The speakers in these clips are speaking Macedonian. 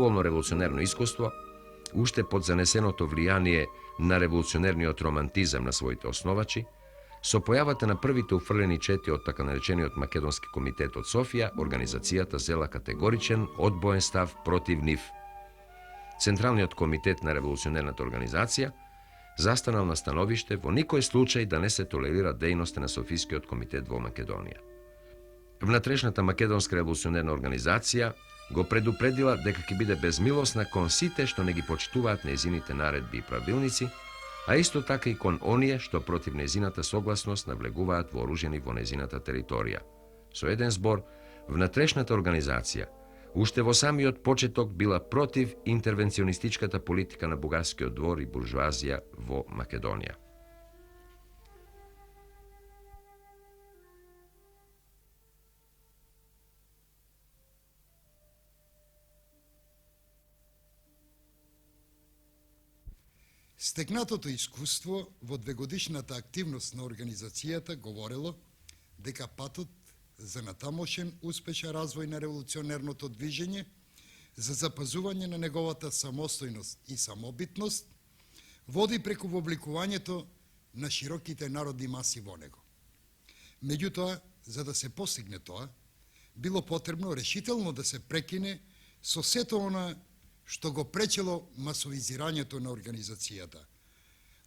доволно револуционерно искуство, уште под занесеното влијание на револуционерниот романтизам на своите основачи, со појавата на првите уфрлени чети од така наречениот Македонски комитет од Софија, организацијата зела категоричен, одбоен став против нив. Централниот комитет на револуционерната организација застанал на становиште во никој случај да не се толерира дејноста на Софискиот комитет во Македонија. Внатрешната македонска револуционерна организација го предупредила дека ќе биде безмилосна кон сите што не ги почитуваат нејзините наредби и правилници, а исто така и кон оние што против нејзината согласност навлегуваат вооружени во нејзината територија. Со еден збор, внатрешната организација уште во самиот почеток била против интервенционистичката политика на бугарскиот двор и буржуазија во Македонија. Стекнатото искуство во двегодишната активност на организацијата говорело дека патот за натамошен успешен развој на револуционерното движење, за запазување на неговата самостојност и самобитност, води преку вобликувањето на широките народни маси во него. Меѓутоа, за да се постигне тоа, било потребно решително да се прекине со сето она што го пречело масовизирањето на организацијата,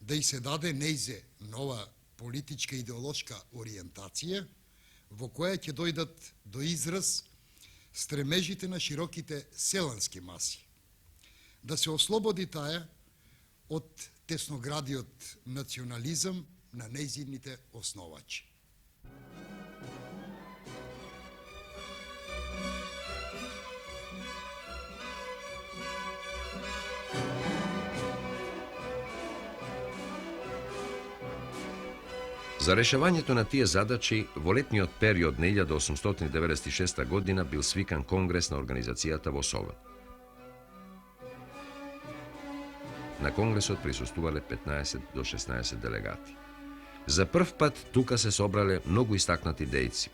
да и се даде нејзе нова политичка идеолошка ориентација, во која ќе дојдат до израз стремежите на широките селански маси. Да се ослободи таа од тесноградиот национализам на нејзините основачи. За решавањето на тие задачи, во летниот период на 1896 година бил свикан конгрес на организацијата во Солун. На конгресот присуствувале 15 до 16 делегати. За прв пат тука се собрале многу истакнати дејци,